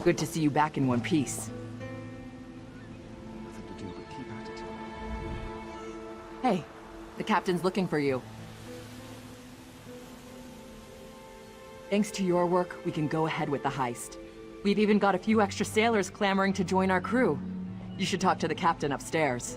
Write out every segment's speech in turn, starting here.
Good to see you back in one piece. Nothing to do but keep at it. Hey, the captain's looking for you. Thanks to your work, we can go ahead with the heist. We've even got a few extra sailors clamoring to join our crew. You should talk to the captain upstairs.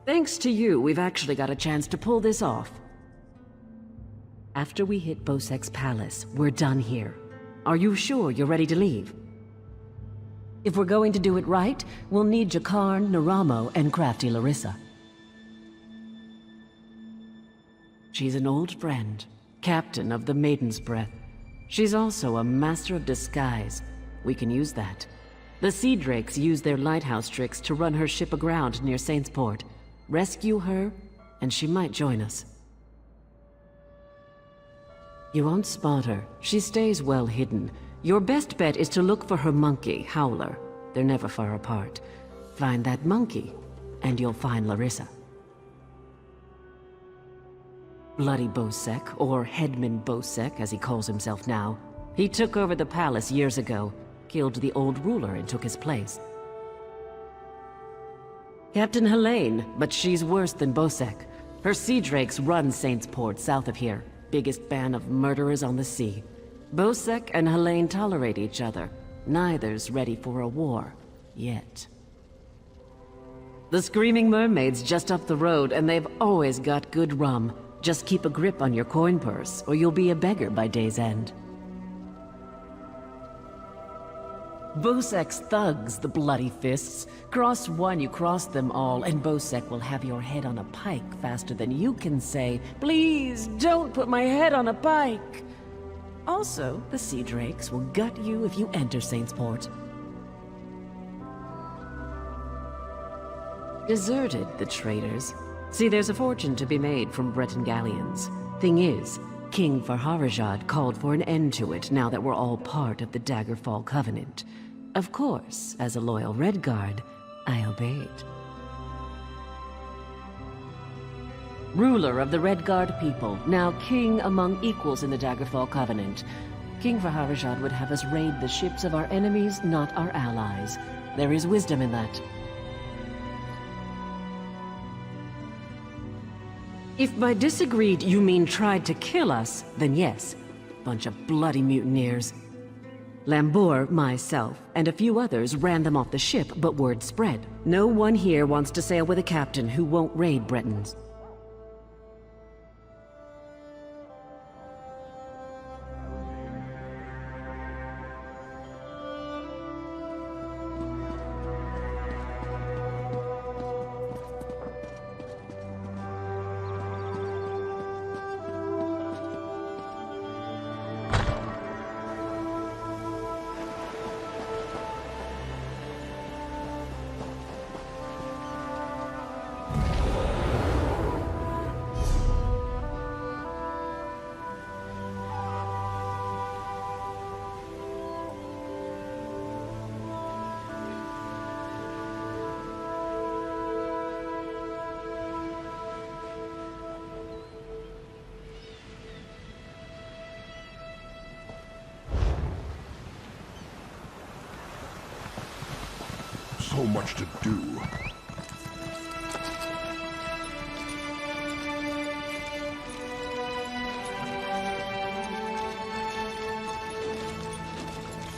Thanks to you, we've actually got a chance to pull this off. After we hit Bosek's palace, we're done here. Are you sure you're ready to leave? If we're going to do it right, we'll need Jakarn, Naramo, and crafty Larissa. She's an old friend, captain of the Maiden's Breath. She's also a master of disguise. We can use that. The Sea Drakes use their lighthouse tricks to run her ship aground near Saintsport. Rescue her, and she might join us. You won't spot her. She stays well hidden. Your best bet is to look for her monkey, Howler. They're never far apart. Find that monkey, and you'll find Larissa. Bloody Bosek, or Headman Bosek, as he calls himself now. He took over the palace years ago, killed the old ruler and took his place. Captain Helene, but she's worse than Bosek. Her sea drakes run Saintsport south of here. Biggest band of murderers on the sea. Bosek and Helene tolerate each other. Neither's ready for a war. Yet. The Screaming Mermaid's just up the road, and they've always got good rum. Just keep a grip on your coin purse, or you'll be a beggar by day's end. Bosek's thugs, the bloody fists. Cross one, you cross them all, and Bosek will have your head on a pike faster than you can say, "Please, don't put my head on a pike!" Also, the Sea Drakes will gut you if you enter Saintsport. Deserted, the traitors. See, there's a fortune to be made from Breton galleons. Thing is, King Farharajad called for an end to it now that we're all part of the Daggerfall Covenant. Of course, as a loyal Redguard, I obeyed. Ruler of the Redguard people, now king among equals in the Daggerfall Covenant. King Farharajad would have us raid the ships of our enemies, not our allies. There is wisdom in that. If by disagreed you mean tried to kill us, then yes. Bunch of bloody mutineers. Lambour, myself, and a few others ran them off the ship, but word spread. No one here wants to sail with a captain who won't raid Bretons. So much to do.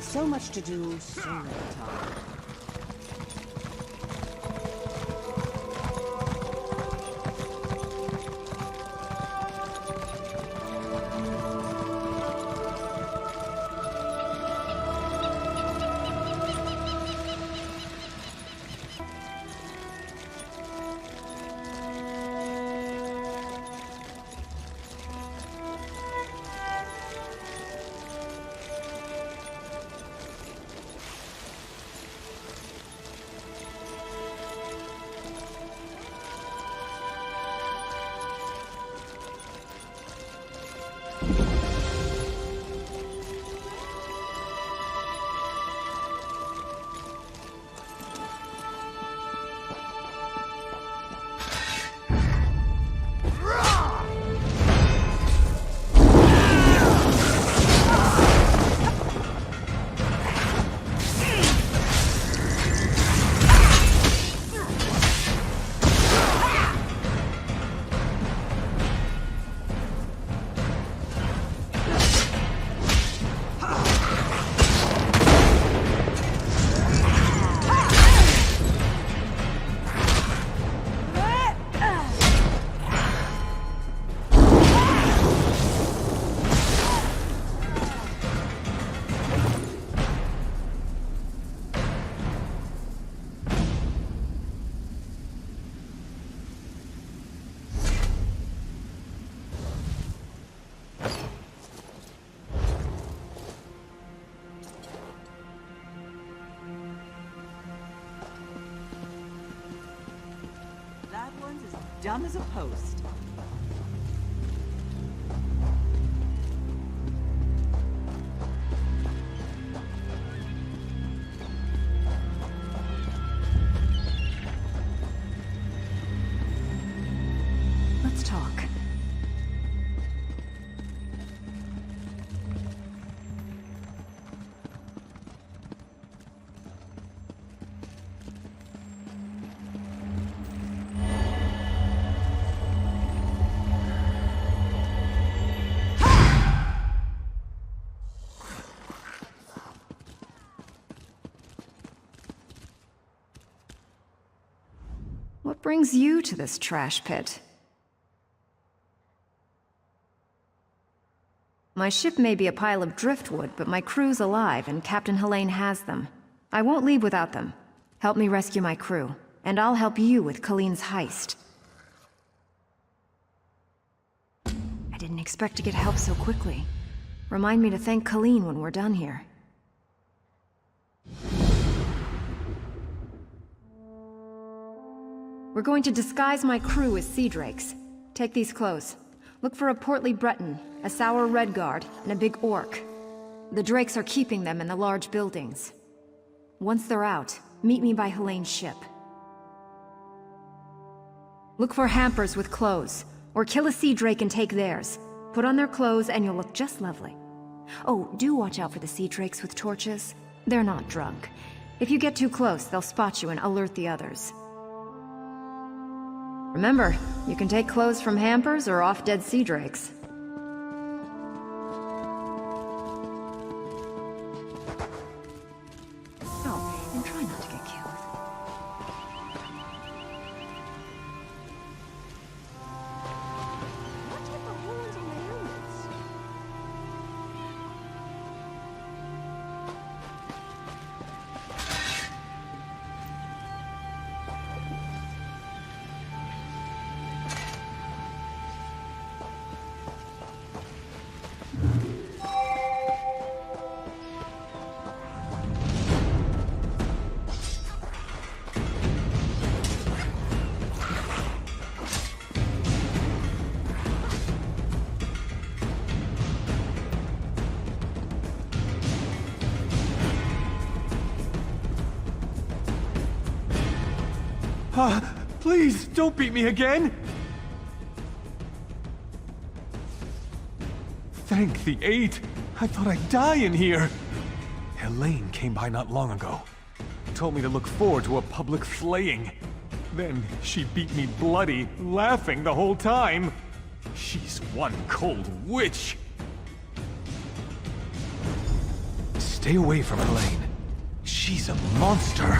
So much to do, so little time. Dumb as a post. Let's talk. What brings you to this trash pit? My ship may be a pile of driftwood, but my crew's alive, and Captain Helene has them. I won't leave without them. Help me rescue my crew, and I'll help you with Colleen's heist. I didn't expect to get help so quickly. Remind me to thank Colleen when we're done here. We're going to disguise my crew as sea drakes. Take these clothes. Look for a portly Breton, a sour Redguard, and a big orc. The drakes are keeping them in the large buildings. Once they're out, meet me by Helene's ship. Look for hampers with clothes, or kill a sea drake and take theirs. Put on their clothes and you'll look just lovely. Oh, do watch out for the sea drakes with torches. They're not drunk. If you get too close, they'll spot you and alert the others. Remember, you can take clothes from hampers or off-dead sea drakes. Oh, and try not to get killed. What type of wounds are my helmets? Please, don't beat me again! Thank the eight! I thought I'd die in here! Helene came by not long ago. Told me to look forward to a public slaying. Then she beat me bloody, laughing the whole time. She's one cold witch! Stay away from Helene. She's a monster!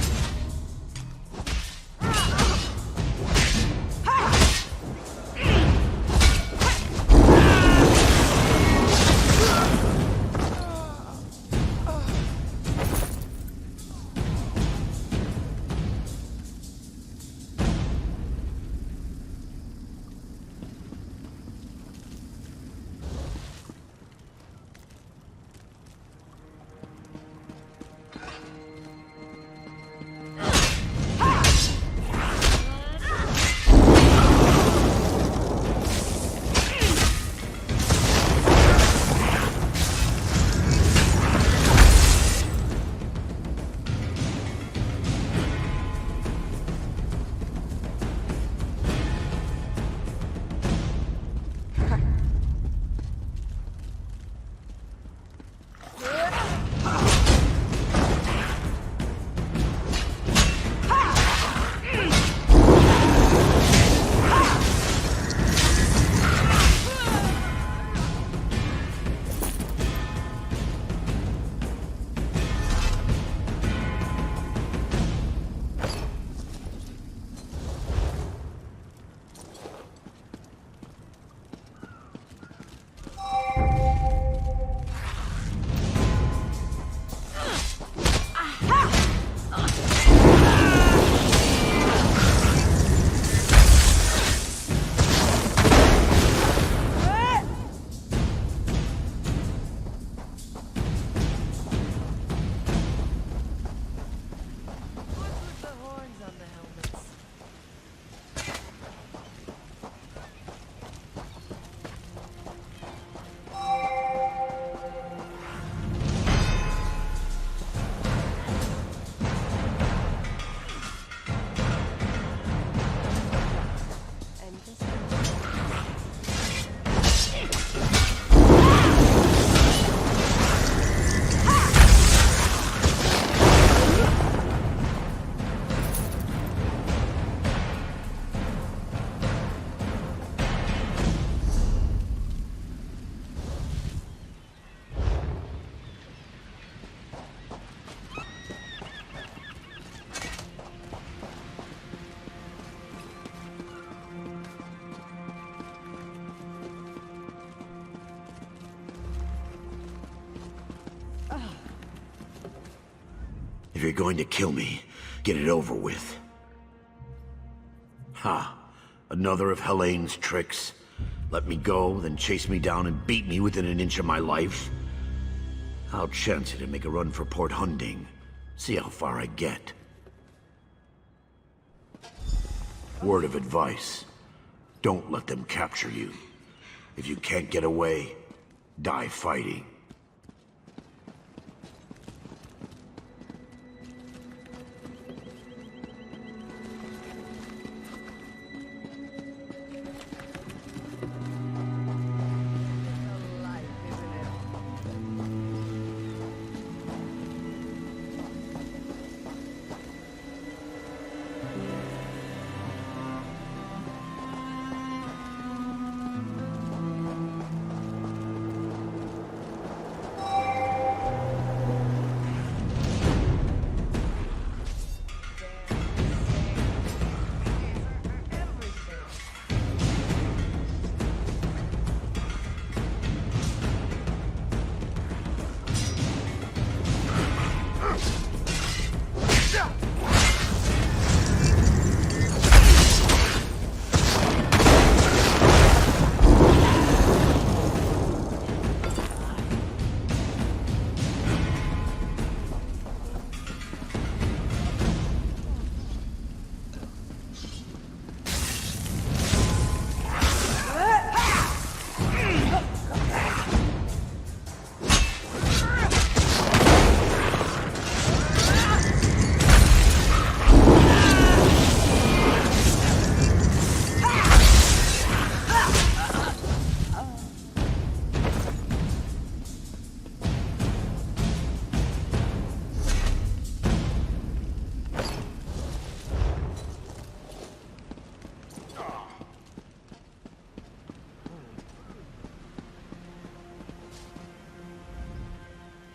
If you're going to kill me, get it over with. Ha! Another of Helene's tricks. Let me go, then chase me down and beat me within an inch of my life. I'll chance it and make a run for Port Hunding. See how far I get. Word of advice. Don't let them capture you. If you can't get away, die fighting.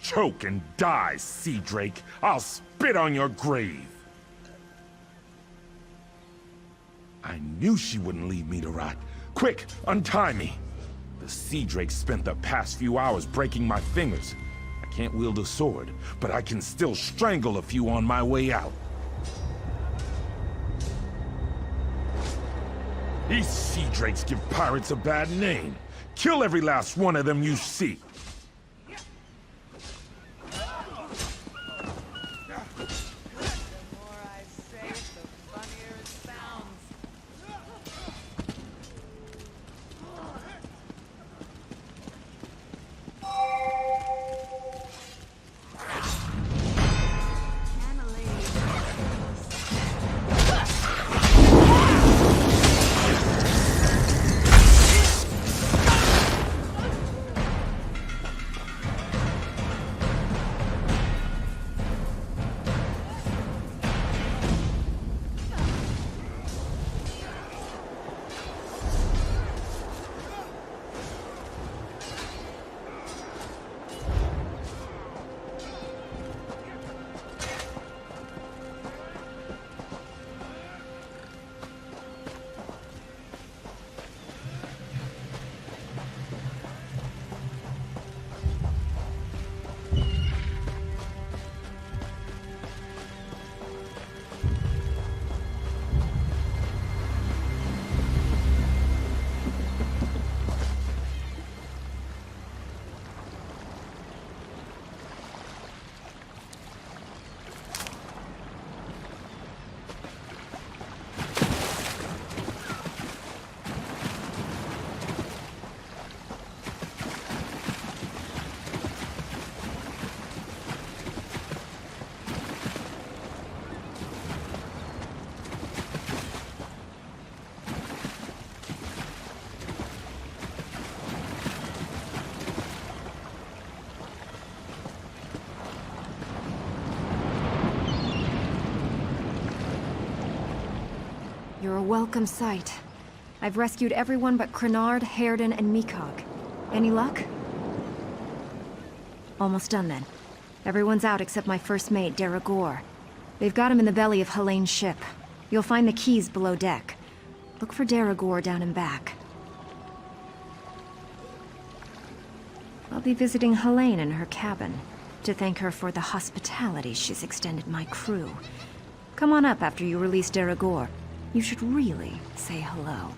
Choke and die, Sea Drake. I'll spit on your grave. I knew she wouldn't leave me to rot. Quick, untie me. The Sea Drake spent the past few hours breaking my fingers. I can't wield a sword, but I can still strangle a few on my way out. These Sea Drakes give pirates a bad name. Kill every last one of them you see. You're a welcome sight. I've rescued everyone but Crenard, Hairden, and Mikog. Any luck? Almost done then. Everyone's out except my first mate, Deragor. They've got him in the belly of Helene's ship. You'll find the keys below deck. Look for Deragor down and back. I'll be visiting Helene in her cabin. to thank her for the hospitality she's extended my crew. Come on up after you release Deragor. You should really say hello.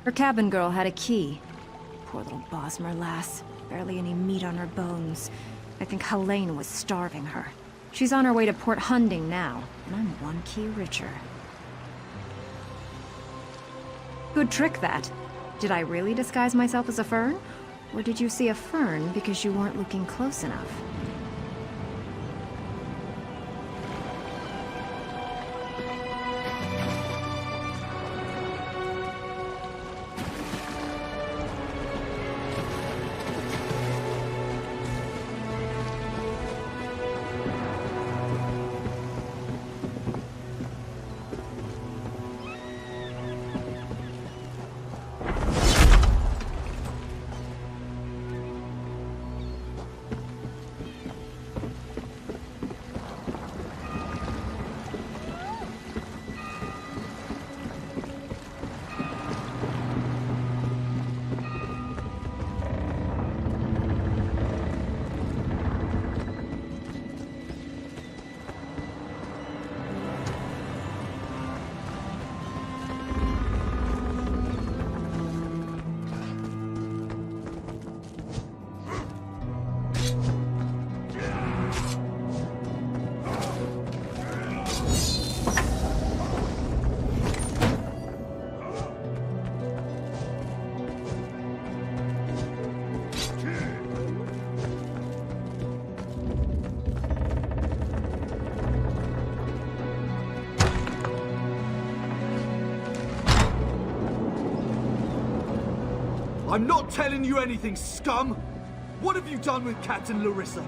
Her cabin girl had a key. Poor little Bosmer lass. Barely any meat on her bones. I think Helene was starving her. She's on her way to Port Hunding now, and I'm one key richer. Good trick, that. Did I really disguise myself as a fern? Or did you see a fern because you weren't looking close enough? I'm not telling you anything, scum! What have you done with Captain Larissa?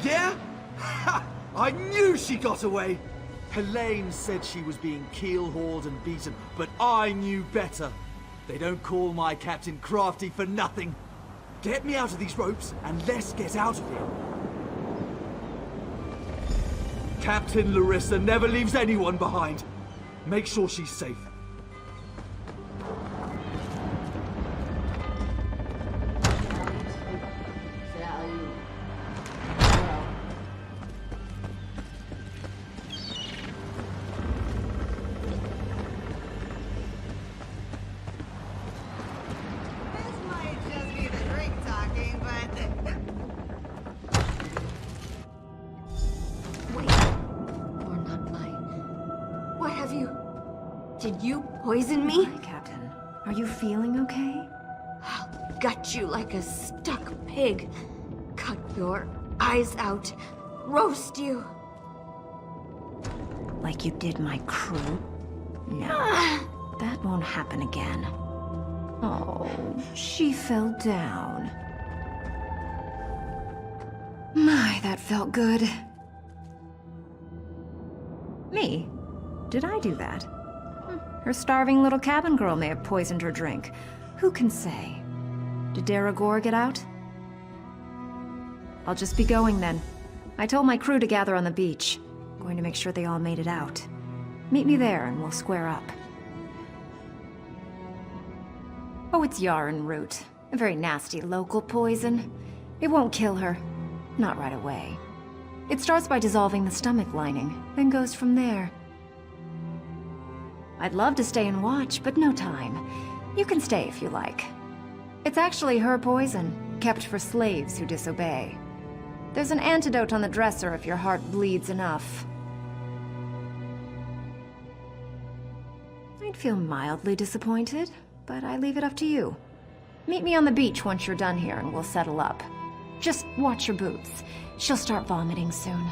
Yeah? Ha! I knew she got away! Helene said she was being keel-hauled and beaten, but I knew better. They don't call my captain crafty for nothing. Get me out of these ropes, and let's get out of here. Captain Larissa never leaves anyone behind. Make sure she's safe. Did you poison me? Hi, Captain. Are you feeling okay? I'll gut you like a stuck pig. Cut your eyes out. Roast you. Like you did my crew? No. That won't happen again. Oh, she fell down. My, that felt good. Me? Did I do that? Her starving little cabin girl may have poisoned her drink. Who can say? Did Deragor get out? I'll just be going then. I told my crew to gather on the beach. Going to make sure they all made it out. Meet me there and we'll square up. Oh, it's yarn root. A very nasty local poison. It won't kill her. Not right away. It starts by dissolving the stomach lining, then goes from there. I'd love to stay and watch, but no time. You can stay if you like. It's actually her poison, kept for slaves who disobey. There's an antidote on the dresser if your heart bleeds enough. I'd feel mildly disappointed, but I leave it up to you. Meet me on the beach once you're done here and we'll settle up. Just watch your boots. She'll start vomiting soon.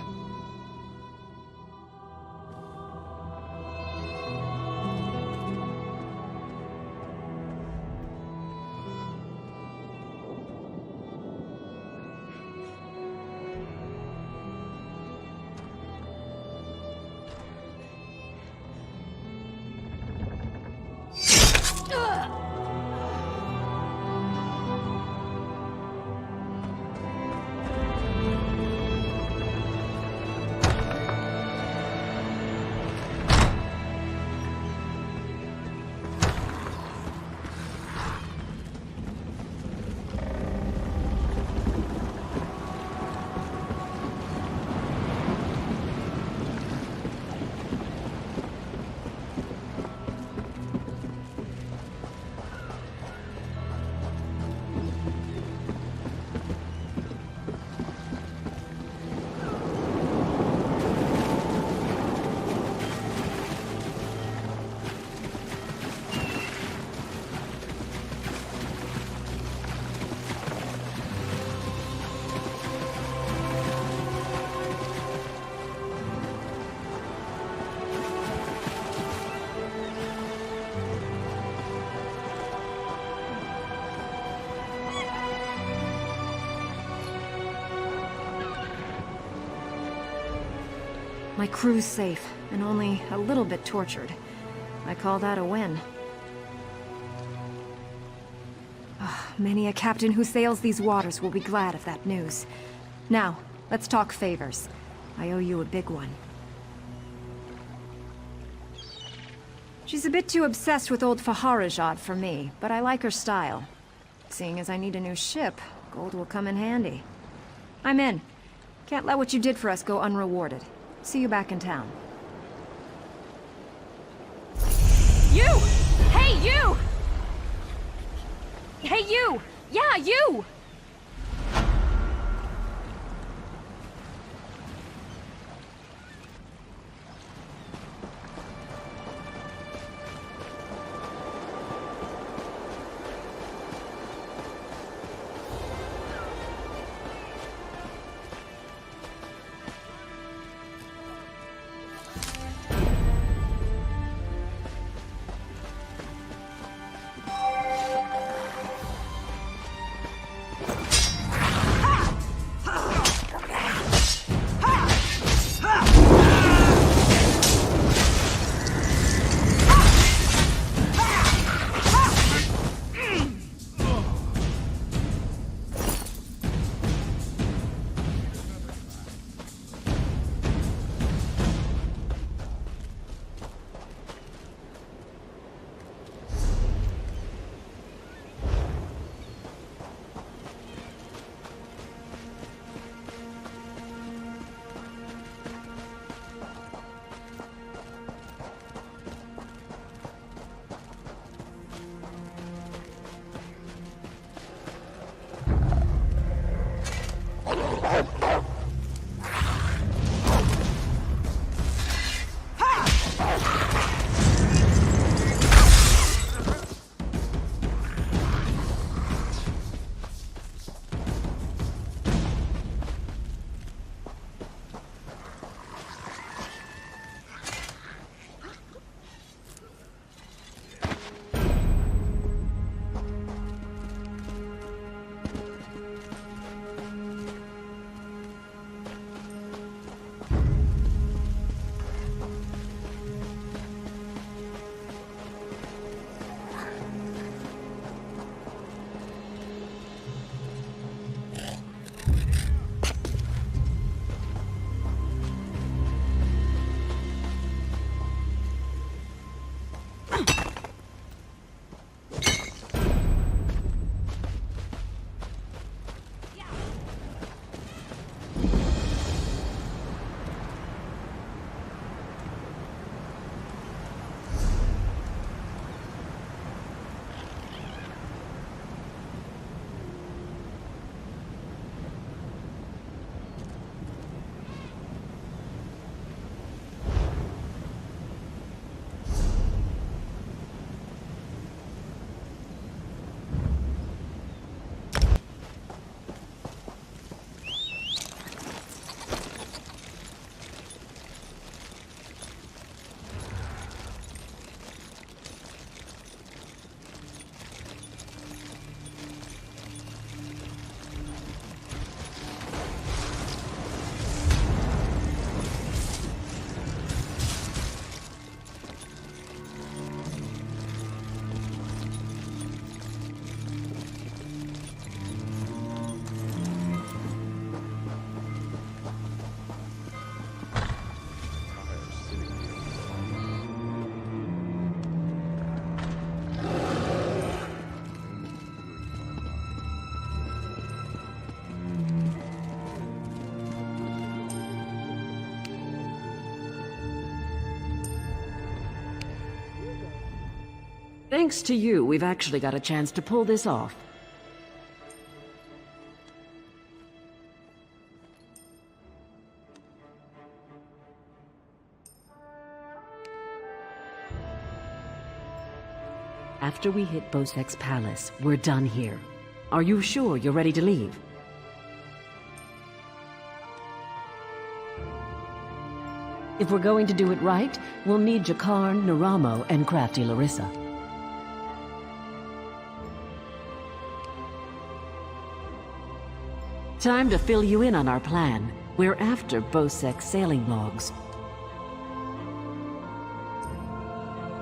My crew's safe, and only a little bit tortured. I call that a win. Many a captain who sails these waters will be glad of that news. Now, let's talk favors. I owe you a big one. She's a bit too obsessed with old Faharajad for me, but I like her style. Seeing as I need a new ship, gold will come in handy. I'm in. Can't let what you did for us go unrewarded. See you back in town. You! Hey, you! Hey, you! Yeah, you! Thanks to you, we've actually got a chance to pull this off. After we hit Bosek's palace, we're done here. Are you sure you're ready to leave? If we're going to do it right, we'll need Jakarn, Naramo, and crafty Larissa. Time to fill you in on our plan. We're after Bosek's sailing logs.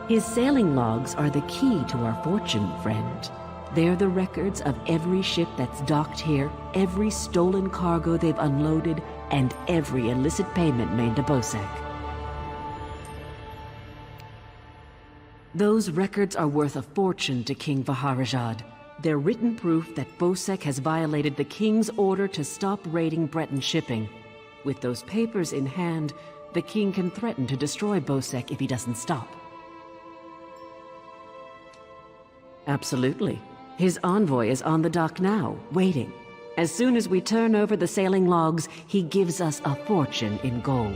His sailing logs are the key to our fortune, friend. They're the records of every ship that's docked here, every stolen cargo they've unloaded, and every illicit payment made to Bosek. Those records are worth a fortune to King Vaharajad. They're written proof that Bosek has violated the King's order to stop raiding Breton shipping. With those papers in hand, the King can threaten to destroy Bosek if he doesn't stop. Absolutely. His envoy is on the dock now, waiting. As soon as we turn over the sailing logs, he gives us a fortune in gold.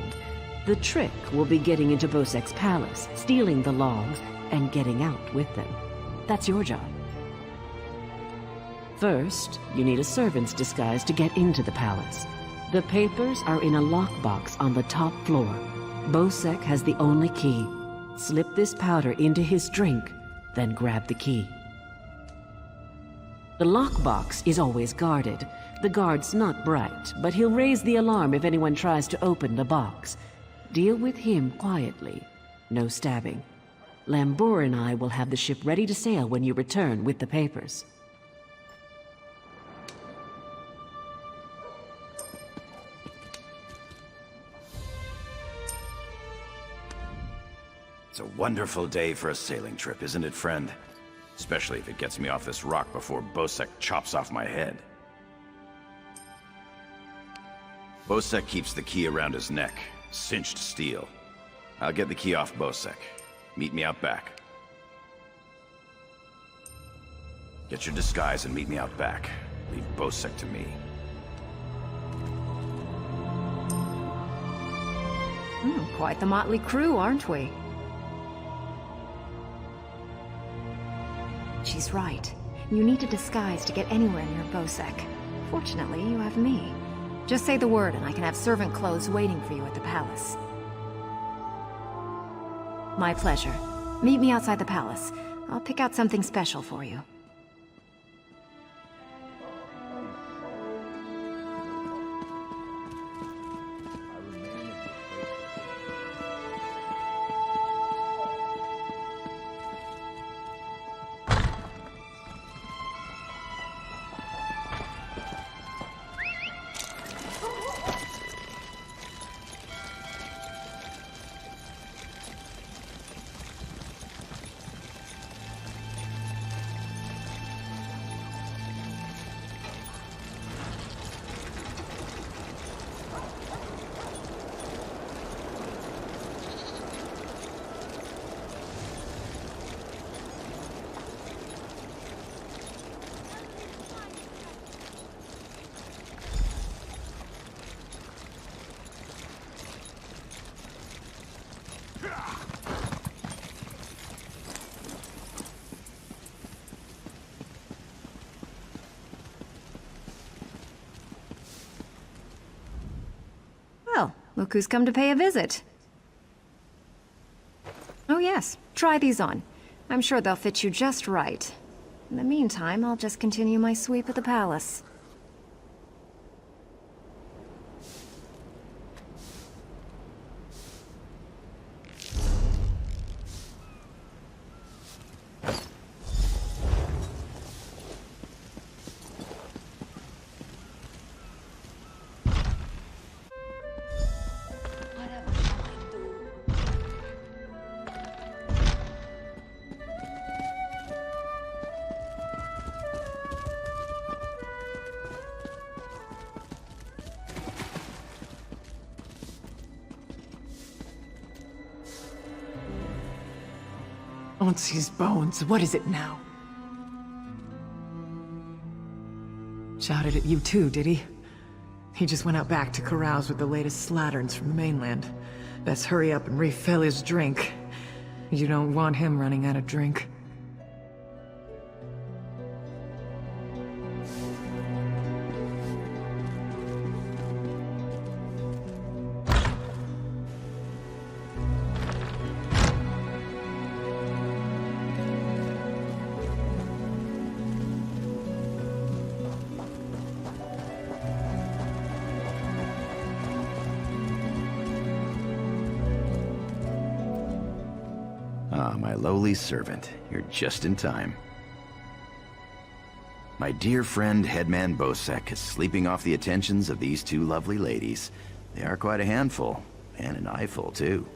The trick will be getting into Bosek's palace, stealing the logs, and getting out with them. That's your job. First, you need a servant's disguise to get into the palace. The papers are in a lockbox on the top floor. Bosek has the only key. Slip this powder into his drink, then grab the key. The lockbox is always guarded. The guard's not bright, but he'll raise the alarm if anyone tries to open the box. Deal with him quietly. No stabbing. Lambour and I will have the ship ready to sail when you return with the papers. It's a wonderful day for a sailing trip, isn't it, friend? Especially if it gets me off this rock before Bosek chops off my head. Bosek keeps the key around his neck, cinched steel. I'll get the key off Bosek. Meet me out back. Get your disguise and meet me out back. Leave Bosek to me. Quite the motley crew, aren't we? She's right. You need a disguise to get anywhere near Bosek. Fortunately, you have me. Just say the word and I can have servant clothes waiting for you at the palace. My pleasure. Meet me outside the palace. I'll pick out something special for you. Well, look who's come to pay a visit. Oh yes, try these on. I'm sure they'll fit you just right. In the meantime, I'll just continue my sweep of the palace. Onsi's bones, what is it now? Shouted at you too, did he? He just went out back to carouse with the latest slatterns from the mainland. Best hurry up and refill his drink. You don't want him running out of drink. my lowly servant. You're just in time. My dear friend, Headman Bosek, is sleeping off the attentions of these two lovely ladies. They are quite a handful, and an eyeful, too.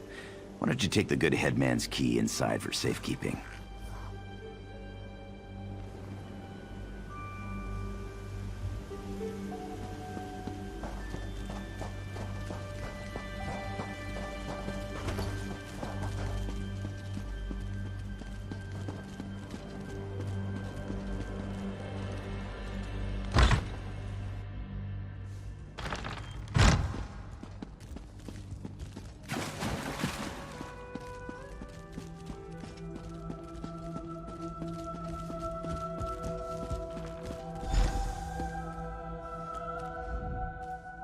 Why don't you take the good Headman's key inside for safekeeping?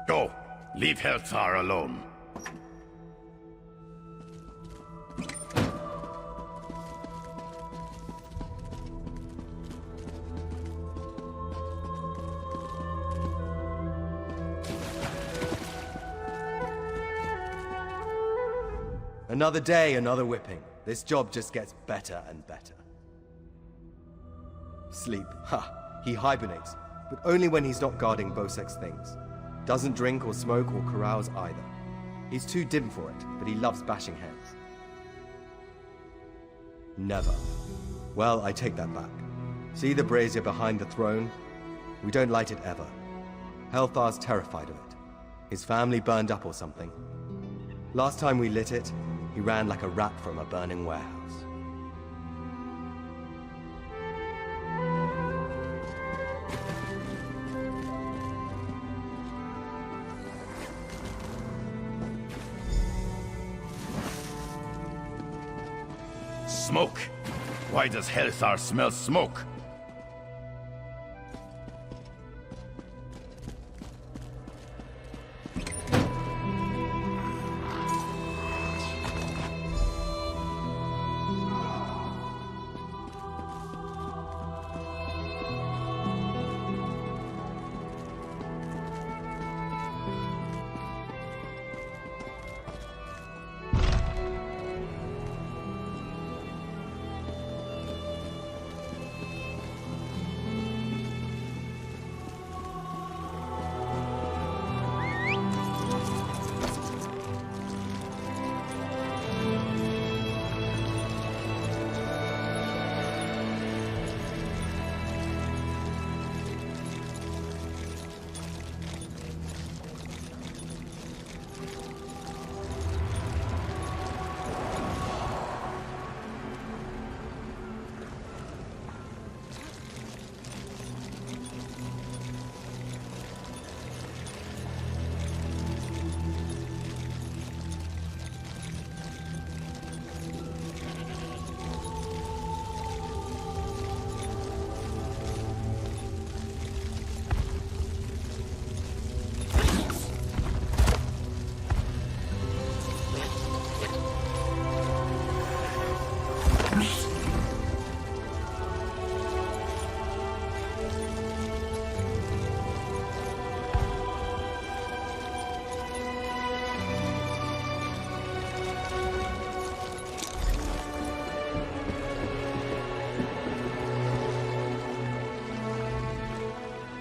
Go. Leave Hellthar alone. Another day, another whipping. This job just gets better and better. Sleep. Ha! He hibernates, but only when he's not guarding Bosek's things. Doesn't drink or smoke or carouse either. He's too dim for it, but he loves bashing heads. Never. Well, I take that back. See the brazier behind the throne? We don't light it ever. Helthar's terrified of it. His family burned up or something. Last time we lit it, he ran like a rat from a burning warehouse. Smoke. Why does Hellthar smell smoke?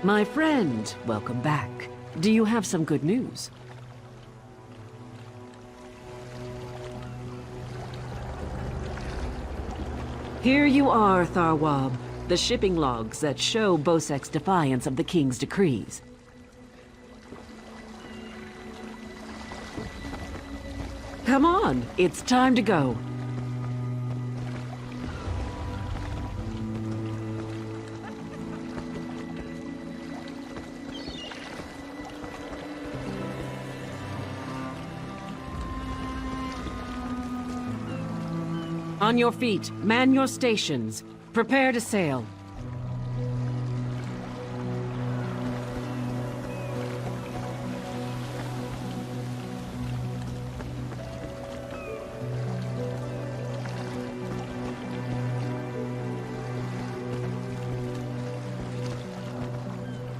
My friend, welcome back. Do you have some good news? Here you are, Tharwab. The shipping logs that show Bosek's defiance of the King's decrees. Come on, it's time to go. On your feet, man your stations. Prepare to sail.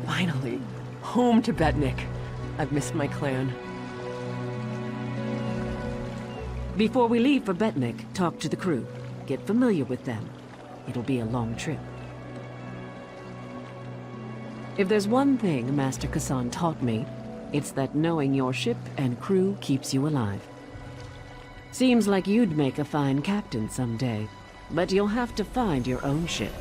Finally, home to Betnik. I've missed my clan. Before we leave for Betnik, talk to the crew. get familiar with them. It'll be a long trip. If there's one thing Master Kassan taught me, it's that knowing your ship and crew keeps you alive. Seems like you'd make a fine captain someday, but you'll have to find your own ship.